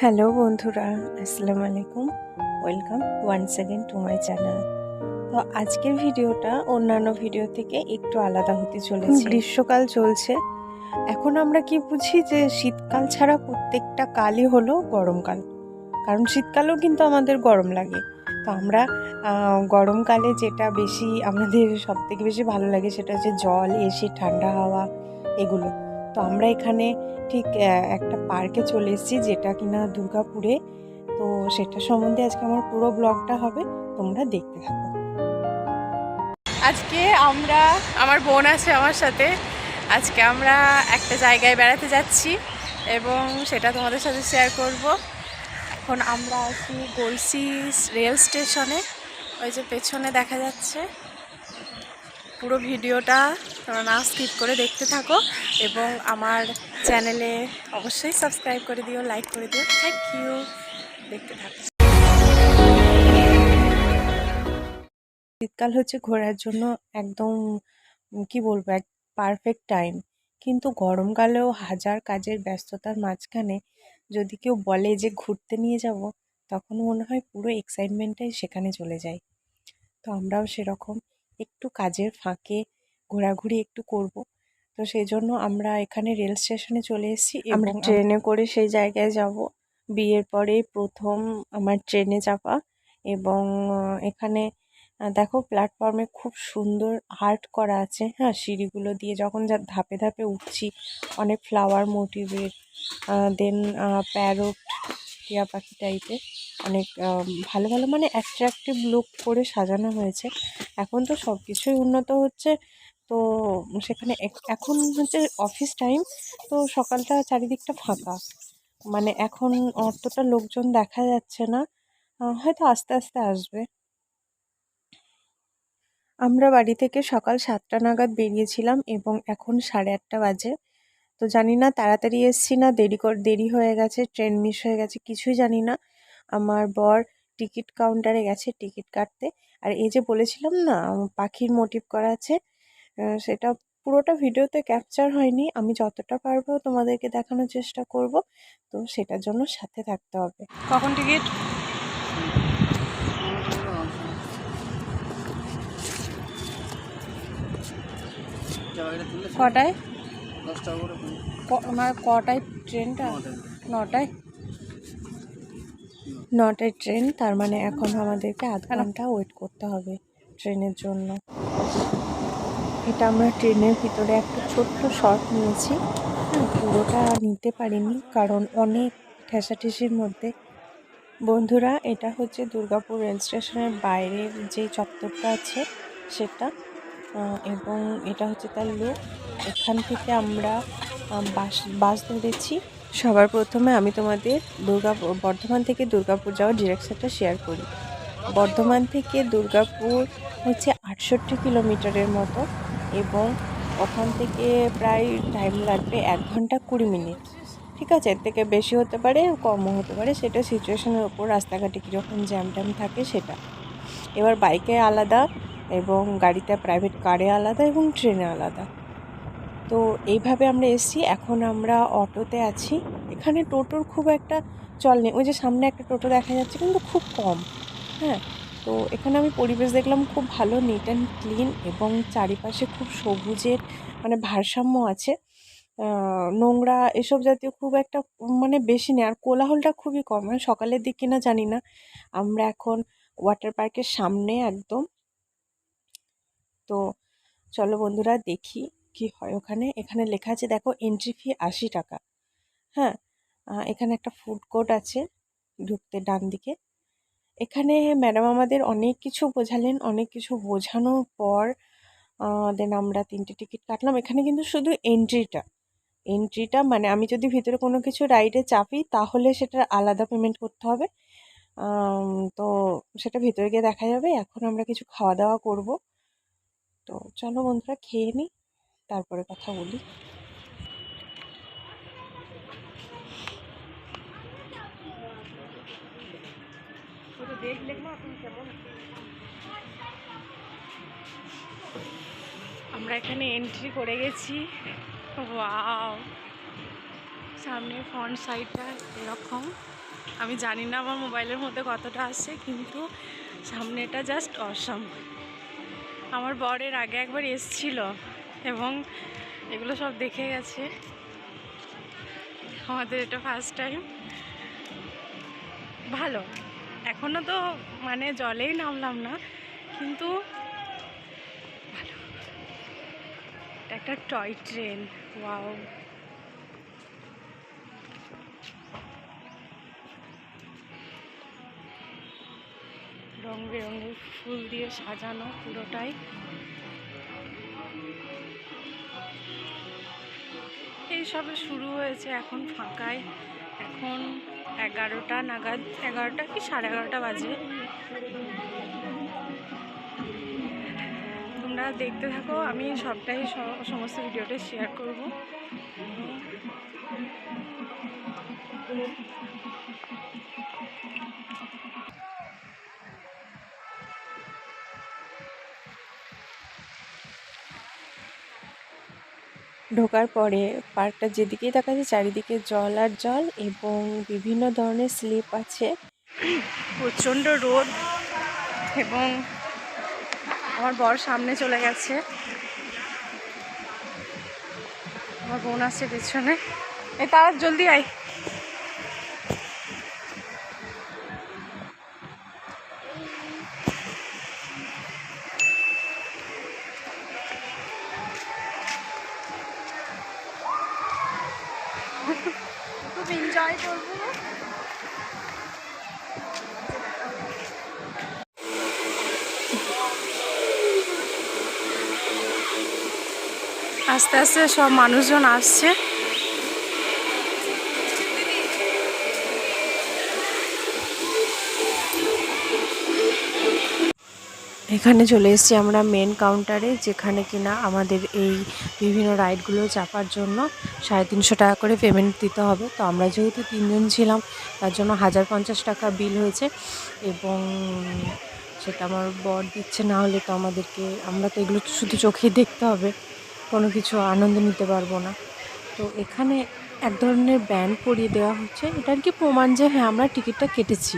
Hello বন্ধুরা, আসসালামু আলাইকুম। Welcome once again to my channel. তো আজকের ভিডিওটা অন্যান্য ভিডিও থেকে একটু আলাদা হতে চলেছে। গ্রীষ্মকাল চলছে। এখন আমরা কি বুঝি যে শীতকাল ছাড়া প্রত্যেকটা কালই হলো গরমকাল, কারণ শীতকালেও কিন্তু আমাদের গরম লাগে। তো আমরা গরমকালে যেটা বেশি আমাদের সবথেকে বেশি ভালো লাগে সেটা হচ্ছে জল, এসি, ঠান্ডা হাওয়া, এগুলো। তো আমরা এখানে ঠিক একটা পার্কে চলে এসেছি, যেটা কিনা দুর্গাপুরে। তো সেটা সম্বন্ধে আজকে আমার পুরো ব্লগটা হবে, তোমরা দেখতে থাকো। আজকে আমার বোন আছে আমার সাথে। আজকে আমরা একটা জায়গায় বেড়াতে যাচ্ছি এবং সেটা তোমাদের সাথে শেয়ার করব। এখন আমরা আছি গলসি রেল স্টেশনে, ওই যে পেছনে দেখা যাচ্ছে। পুরো ভিডিওটা তোমরা না স্কিপ করে দেখতে থাকো এবং আমার চ্যানেলে অবশ্যই সাবস্ক্রাইব করে দিও, লাইক করে দিও। Thank you. দেখতে থাকো। শীতকাল হচ্ছে ঘোরার জন্য একদম কি বলবো, এক পারফেক্ট টাইম। কিন্তু গরমকালেও হাজার কাজের ব্যস্ততার মাঝখানে যদি কেউ বলে যে ঘুরতে নিয়ে যাব, তখন মনে হয় পুরো এক্সাইটমেন্টটাই সেখানে চলে যায়। তো আমরাও সেরকম একটু কাজের ফাঁকে ঘোরাঘুরি একটু করব। তো সেই জন্য আমরা এখানে রেল স্টেশনে চলে এসেছি এবং ট্রেনে করে সেই জায়গায় যাব। বিয়ের পরে প্রথম আমার ট্রেনে চাপা। এবং এখানে দেখো প্ল্যাটফর্মে খুব সুন্দর আর্ট করা আছে। হ্যাঁ, সিঁড়িগুলো দিয়ে যখন যা ধাপে ধাপে উঠছি, অনেক ফ্লাওয়ার মোটিভের, দেন প্যারট, টিয়া পাখি টাইপের অনেক ভালো ভালো মানে অ্যাট্রাকটিভ লুক করে সাজানো হয়েছে। এখন তো সব কিছুই উন্নত হচ্ছে। তো সেখানে এখন হচ্ছে অফিস টাইম, তো সকালটা চারিদিকটা ফাঁকা, মানে এখন অতটা লোকজন দেখা যাচ্ছে না। হয়তো আস্তে আস্তে আসবে। আমরা বাড়ি থেকে সকাল 7টা নাগাদ বেরিয়েছিলাম এবং এখন 8:30 বাজে। তো জানি না তাড়াতাড়ি এসছি না দেরি হয়ে গেছে, ট্রেন মিস হয়ে গেছে, কিছুই জানি না। আমার বর টিকিট কাউন্টারে গেছে টিকিট কাটতে। আর এই যে বলেছিলাম না পাখির মোটিভ করা আছে, সেটা পুরোটা ভিডিওতে ক্যাপচার হয়নি। আমি যতটা পারবো তোমাদেরকে দেখানোর চেষ্টা করব। তো সেটার জন্য সাথে থাকতে হবে। কখন টিকিট? কটায়? মানে কটায় ট্রেনটা? 9টায়। 9টায় ট্রেন, তার মানে এখন আমাদেরকে আধ ঘন্টা ওয়েট করতে হবে ট্রেনের জন্য। এটা আমরা ট্রেনের ভিতরে একটা ছোট্ট শট নিয়েছি। হ্যাঁ, পুরোটা নিতে পারিনি কারণ অনেক ঠেসাঠেসির মধ্যে। বন্ধুরা, এটা হচ্ছে দুর্গাপুর রেল স্টেশনের বাইরের যে চত্বরটা আছে সেটা, এবং এটা হচ্ছে তার লুক। এখান থেকে আমরা বাস ধরেছি। সবার প্রথমে আমি তোমাদের বর্ধমান থেকে দুর্গাপুর যাওয়ার ডিরেকশনটা শেয়ার করি। বর্ধমান থেকে দুর্গাপুর হচ্ছে 68 কিলোমিটারের মতো এবং ওখান থেকে প্রায় টাইম লাগবে 1 ঘন্টা 20 মিনিট। ঠিক আছে, এর থেকে বেশি হতে পারে, কমও হতে পারে, সেটা সিচুয়েশনের ওপর, রাস্তাঘাটে কীরকম জ্যাম ট্যাম থাকে সেটা। এবার বাইকে আলাদা এবং গাড়িতে প্রাইভেট কারে আলাদা এবং ট্রেনে আলাদা। তো এইভাবে আমরা এসেছি। এখন আমরা অটোতে আছি। এখানে টোটোর খুব একটা চল নেই। ওই যে সামনে একটা টোটো দেখা যাচ্ছে, কিন্তু খুব কম। হ্যাঁ, তো এখানে আমি পরিবেশ দেখলাম খুব ভালো, নিট অ্যান্ড ক্লিন এবং চারিপাশে খুব সবুজের মানে ভারসাম্য আছে। নোংরা এসব জাতীয় খুব একটা মানে বেশি নেই, আর কোলাহলটা খুবই কম। মানে সকালের দিক কিনা জানি না। আমরা এখন ওয়াটার পার্কের সামনে একদম। তো চলো বন্ধুরা দেখি কি হয় ওখানে। এখানে লেখা আছে দেখো, এন্ট্রি ফি 80 টাকা। হ্যাঁ, এখানে একটা ফুড কোর্ট আছে ঢুকতে ডান দিকে। এখানে ম্যাডাম আমাদের অনেক কিছু বোঝালেন। অনেক কিছু বোঝানোর পর দেন আমরা 3টে টিকিট কাটলাম। এখানে কিন্তু শুধু এন্ট্রিটা মানে আমি যদি ভিতরে কোনো কিছু রাইডে চাপি তাহলে সেটা আলাদা পেমেন্ট করতে হবে। তো সেটা ভিতরে গিয়ে দেখা যাবে। এখন আমরা কিছু খাওয়া দাওয়া করব। তো চলো বন্ধুরা খেয়ে নিই, তারপরে কথা বলি। আমরা এখানে এন্ট্রি করে গেছি। ওয়াও, সামনে ফ্রন্ট সাইডটা এরকম। আমি জানি না আমার মোবাইলের মধ্যে কতটা আসছে, কিন্তু সামনেটা জাস্ট অসাম। আমার বরের আগে একবার এসছিল এবং এগুলো সব দেখে গেছে, আমাদের এটা ফার্স্ট টাইম। ভালো, এখনো তো মানে জলেই নামলাম না, কিন্তু ভালো। এটা একটা টয় ট্রেন, ওয়াও। রং বেরঙের ফুল দিয়ে সাজানো পুরোটাই। এই সবে শুরু হয়েছে, এখন ফাঁকায়। এখন 11টা নাগাদ, 11টা কি 11:30 বাজে। তোমরা দেখতে থাকো, আমি সবটাই সমস্ত ভিডিওটা শেয়ার করব। ঢোকার পরে পার্কটা যেদিকেই তাকাচ্ছে চারিদিকে জল আর জল, এবং বিভিন্ন ধরনের স্লিপ আছে। প্রচণ্ড রোদ, এবং আমার বর সামনে চলে গেছে, আমার বোন আসছে পেছনে। এই তার জলদি আয়। খুব এনজয় করবো। আস্তে আস্তে সব মানুষজন আসছে। এখানে চলে এসেছি আমরা মেন কাউন্টারে, যেখানে কিনা আমাদের এই বিভিন্ন রাইডগুলো চাপার জন্য 350 টাকা করে পেমেন্ট দিতে হবে। তো আমরা যেহেতু 3 জন ছিলাম, তার জন্য 1050 টাকা বিল হয়েছে, এবং সেটা আমার বর দিচ্ছে। না হলে তো আমরা তো এগুলো শুধু চোখেই দেখতে হবে, কোনো কিছু আনন্দ নিতে পারবো না। তো এখানে এক ধরনের ব্যান্ড পরিয়ে দেওয়া হচ্ছে, এটা আর কি প্রমাণ যে হ্যাঁ আমরা টিকিটটা কেটেছি।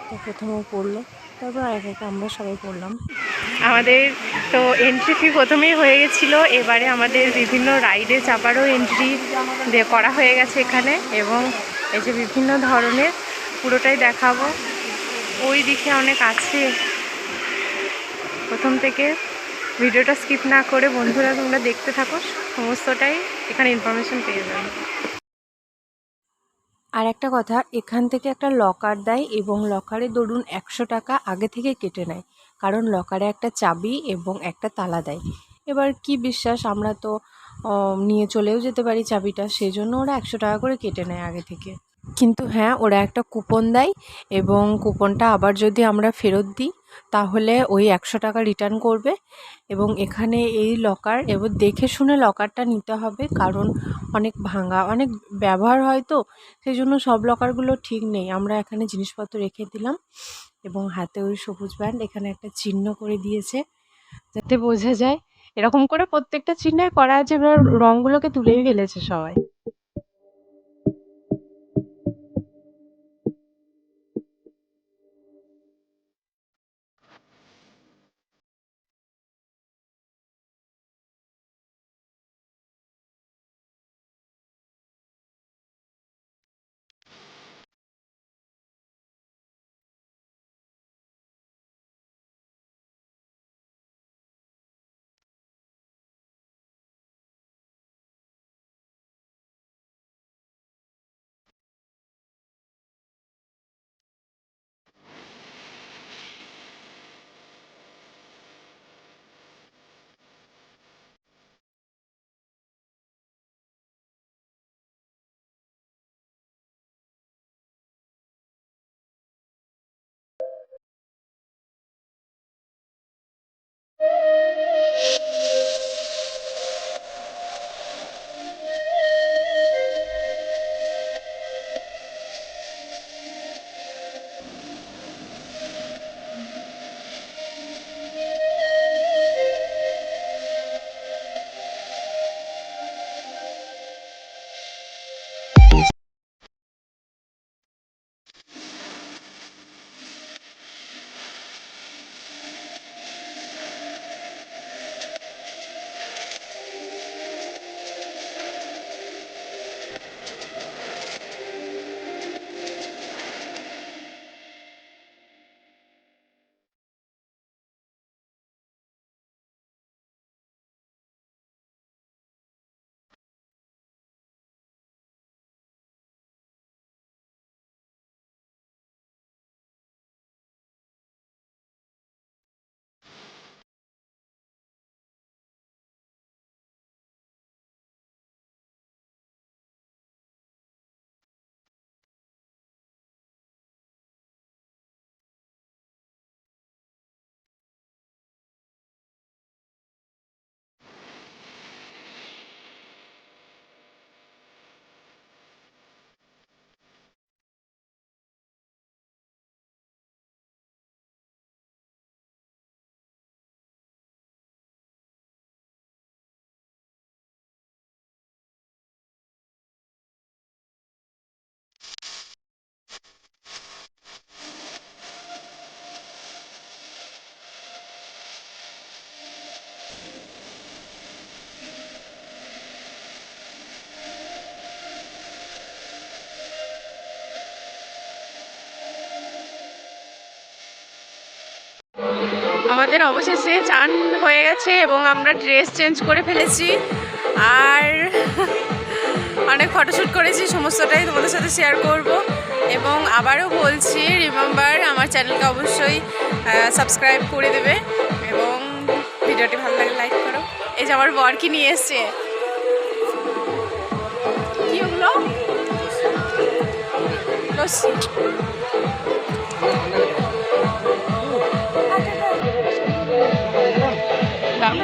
তো প্রথমে পড়লো, তারপর এক একে আমরা সবাই পড়লাম। আমাদের তো এন্ট্রি ফি প্রথমেই হয়ে গেছিলো, এবারে আমাদের বিভিন্ন রাইডে চাপারও এন্ট্রি করা হয়ে গেছে এখানে, এবং এই যে বিভিন্ন ধরনের পুরোটাই দেখাবো। ওই দিকে অনেক আছে, প্রথম থেকে ভিডিওটা স্কিপ না করে বন্ধুরা তোমরা দেখতে থাকো, সমস্তটাই এখানে ইনফরমেশন পেয়ে যাবে। আর একটা কথা, এখান থেকে একটা লকার দেয়, এবং লকারে ধরুন 100 টাকা আগে থেকে কেটে নেয়, কারণ লকারে একটা চাবি এবং একটা তালা দেয়। এবার কি বিশ্বাস, আমরা তো নিয়ে চলেও যেতে পারি চাবিটা, সেই জন্য ওরা 100 টাকা করে কেটে নেয় আগে থেকে। কিন্তু হ্যাঁ, ওরা একটা কুপন দেয়, এবং কুপনটা আবার যদি আমরা ফেরত দিই তাহলে ওই 100 টাকা রিটার্ন করবে। এবং এখানে এই লকার, এবার দেখে শুনে লকারটা নিতে হবে, কারণ অনেক ভাঙা, অনেক ব্যবহার হয় তো, সেই জন্য সব লকারগুলো ঠিক নেই। আমরা এখানে জিনিসপত্র রেখে দিলাম, এবং হাতে ওই সবুজ ব্যান্ড, এখানে একটা চিহ্ন করে দিয়েছে যাতে বোঝা যায়। এরকম করে প্রত্যেকটা চিহ্নে করা আছে, এবার রঙগুলোকে তুলেই ফেলেছে সবাই। আমাদের অবশেষে চান হয়ে গেছে এবং আমরা ড্রেস চেঞ্জ করে ফেলেছি, আর অনেক ফটোশ্যুট করেছি, সমস্তটাই তোমাদের সাথে শেয়ার করব। এবং আবারও বলছি, রিমেম্বার আমার চ্যানেলকে অবশ্যই সাবস্ক্রাইব করে দেবে এবং ভিডিওটি ভালো লাগে লাইক করো। এই যে আমার বর কি নিয়ে এসছে, কি ওগুলো লস্যি। দাম